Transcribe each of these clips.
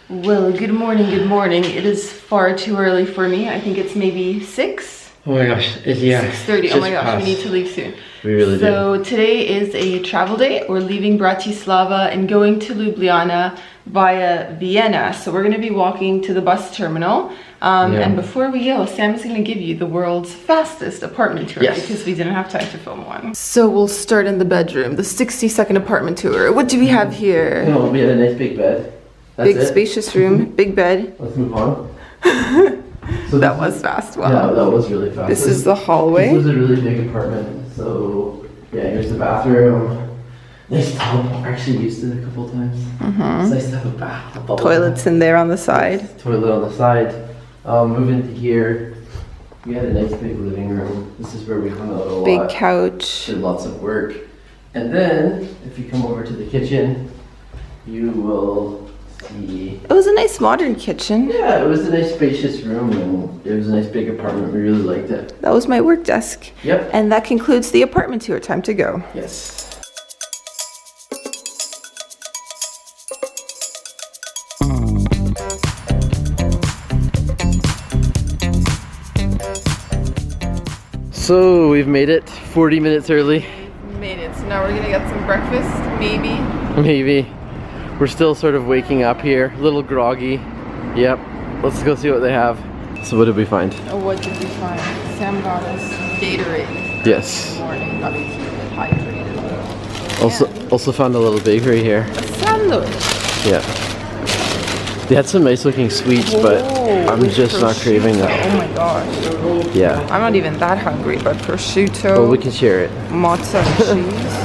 Well, good morning, good morning. It is far too early for me. I think it's maybe 6. Oh my gosh, yeah. 6:30. Oh my gosh, we need to leave soon. We really do. So today is a travel day. We're leaving Bratislava and going to Ljubljana via Vienna. So we're going to be walking to the bus terminal. And before we go, Sam's going to give you the world's fastest apartment tour because we didn't have time to film one. So we'll start in the bedroom, the 60-second apartment tour. What do we have here? Oh, we had a nice big bed. Big spacious room, big bed. Let's move on. So that was fast. Wow. Yeah, that was really fast. This is the hallway. This was a really big apartment. So yeah, here's the bathroom. Nice tub. I actually used it a couple times. It's nice to have a bath. Toilets in there on the side. Toilet on the side. Move into here. We had a nice big living room. This is where we hung out a lot. Big couch. Did lots of work. And then if you come over to the kitchen, you will see. It was a nice modern kitchen. Yeah, it was a nice spacious room and it was a nice big apartment. We really liked it. That was my work desk. Yep. And that concludes the apartment tour. Time to go. Yes. So we've made it 40 minutes early. Made it. So now we're gonna get some breakfast, maybe. Maybe. We're still sort of waking up here, a little groggy. Yep. Let's go see what they have. So what did we find? Oh, what did we find? Sam got us Gatorade. Yes. This morning, got to keep it hydrated. Also found a little bakery here. A sandwich. Yeah. They had some nice looking sweets, but I'm just not craving that. Oh my gosh. Yeah. I'm not even that hungry, but prosciutto. Well, we can share it. Mozza and cheese.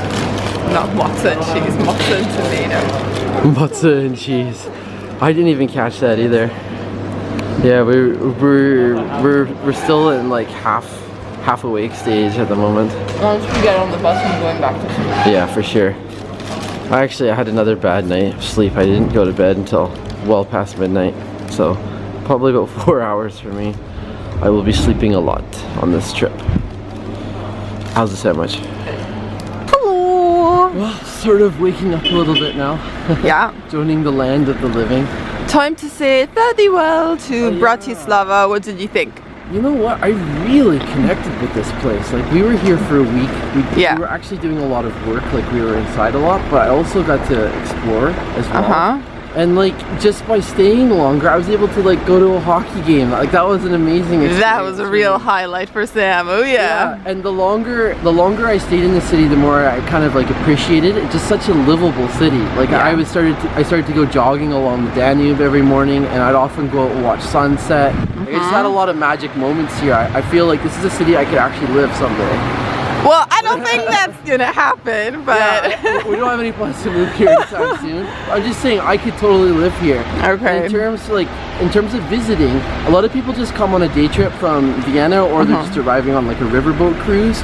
Not mozza and cheese, mozza and tomato. Mozza and cheese. I didn't even catch that either. Yeah, we're still in like half awake stage at the moment. Once we get on the bus, I'm going back to sleep. Yeah, for sure. I had another bad night of sleep. I didn't go to bed until well past midnight, so probably about 4 hours for me. I will be sleeping a lot on this trip. How's the sandwich? Hello. Well, sort of waking up a little bit now. Yeah. Joining the land of the living. Time to say farewell to Bratislava. What did you think? You know what? I really connected with this place. Like, we were here for a week. We were actually doing a lot of work. Like, we were inside a lot, but I also got to explore as well. And like, just by staying longer, I was able to like go to a hockey game. Like, that was an amazing experience. That was a real highlight for Sam. Oh yeah. And the longer I stayed in the city, the more I kind of like appreciated it. It's just such a livable city. Like, I started to go jogging along the Danube every morning, and I'd often go out and watch sunset. Like, I just had a lot of magic moments here. I feel like this is a city I could actually live someday. Well, I don't think that's gonna happen, but we don't have any plans to move here anytime soon. I'm just saying I could totally live here. Okay. In terms of visiting, a lot of people just come on a day trip from Vienna, or they're just arriving on like a riverboat cruise.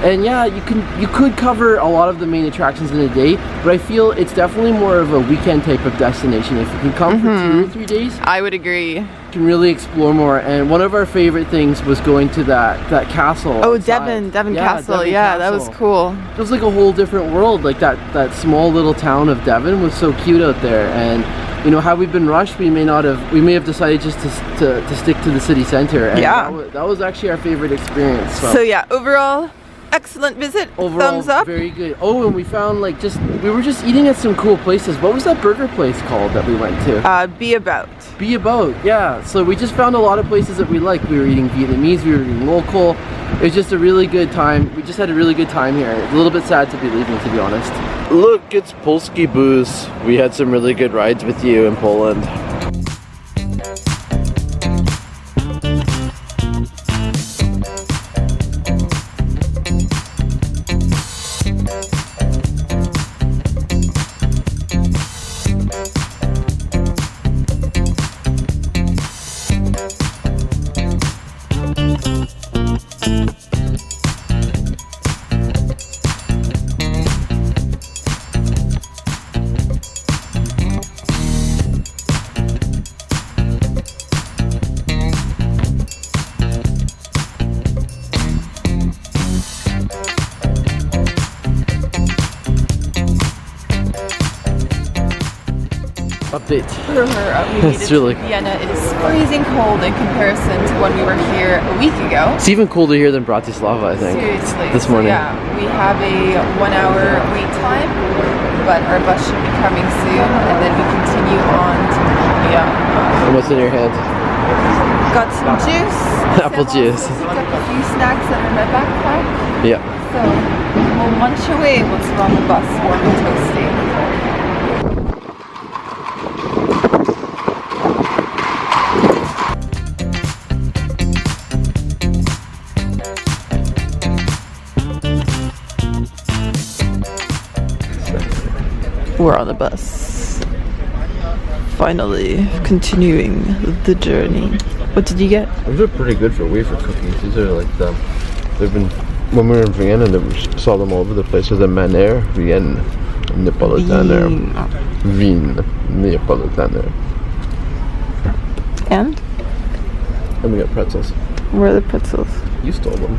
And yeah, you could cover a lot of the main attractions in a day, but I feel it's definitely more of a weekend type of destination. If you can come for 2 or 3 days, I would agree. You can really explore more. And one of our favorite things was going to that castle. Oh, outside. Devon Castle. Devon yeah, Castle. that was cool. It was like a whole different world. Like that small little town of Devon was so cute out there. And you know, had we been rushed, we may have decided just to stick to the city center. And that was actually our favorite experience. So yeah, overall, excellent visit. Overall, thumbs up. Very good. Oh, and we found like we were just eating at some cool places. What was that burger place called that we went to? Be About. Be About, yeah. So we just found a lot of places that we liked. We were eating Vietnamese, we were eating local. It was just a really good time. We just had a really good time here. It's a little bit sad to be leaving, to be honest. Look, it's Flixbus. We had some really good rides with you in Poland. we made it to Vienna. It is freezing cold in comparison to when we were here a week ago. It's even colder here than Bratislava, I think. Seriously. This morning. Yeah, we have a 1 hour wait time, but our bus should be coming soon, and then we continue on to Ljubljana. And what's in your hand? Got some juice. Apple juice. Picked up a few snacks that are in my backpack. Yeah. So we'll munch away once we're on the bus, warm and toasty. We're on the bus. Finally, continuing the journey. What did you get? These are pretty good for wafer cookies. These are like they've been, when we were in Vienna, we saw them all over the place. There's a Maner, Vienna, Neapolitaner, Wien, Neapolitaner. And we got pretzels. Where are the pretzels? You stole them.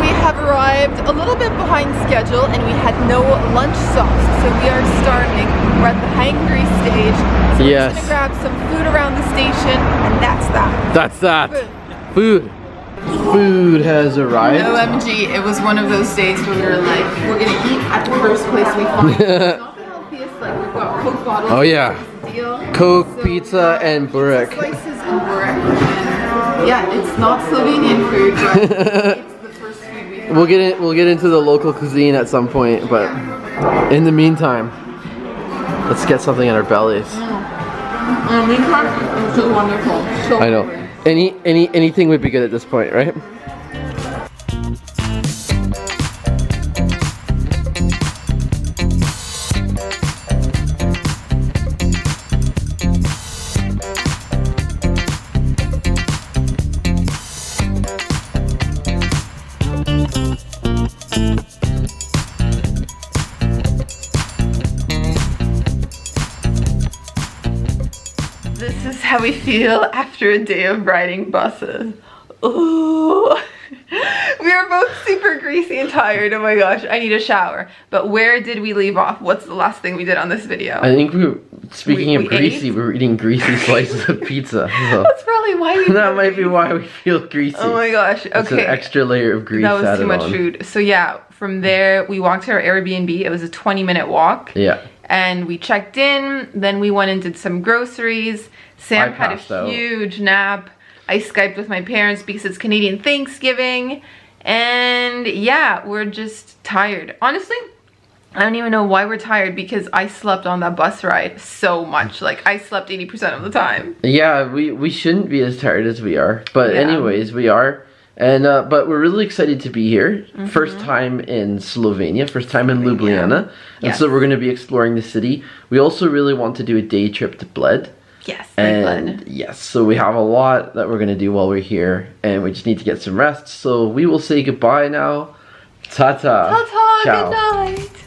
We have arrived a little bit behind schedule and we had no lunch stops, so we are starving. We're at the hangry stage, so we're just gonna grab some food around the station, and that's that. That's that. Food. Food has arrived. OMG, it was one of those days where we were like, we're gonna eat at the first place we find. It's not the healthiest, like we've got Coke bottles. Oh yeah. Coke, pizza, and burek. Slices and burek. Yeah, it's not Slovenian food, but it's the first food we have. We'll get into the local cuisine at some point, but in the meantime, let's get something in our bellies. In the meantime, it's so wonderful. So I know. Anything would be good at this point, right? This is how we feel after a day of riding buses. Ooh. We are both super greasy and tired. Oh my gosh, I need a shower. But where did we leave off? What's the last thing we did on this video? I think we were, speaking of greasy, we were eating greasy slices of pizza. So. That's probably why we That might be why we feel greasy. Oh my gosh, okay. It's an extra layer of grease that was added too much on. food. So yeah, from there we walked to our Airbnb. It was a 20-minute walk. Yeah. And we checked in, then we went and did some groceries. Sam had a huge nap. I Skyped with my parents because it's Canadian Thanksgiving. And yeah, we're just tired. Honestly, I don't even know why we're tired, because I slept on that bus ride so much. Like, I slept 80% of the time. Yeah, we shouldn't be as tired as we are. But anyways, we are. And but we're really excited to be here. First time in Slovenia, first time in Ljubljana. And so we're going to be exploring the city. We also really want to do a day trip to Bled. Yes, and yes, so we have a lot that we're going to do while we're here, and we just need to get some rest. So we will say goodbye now. Ta-ta. Ta-ta, ciao. good night.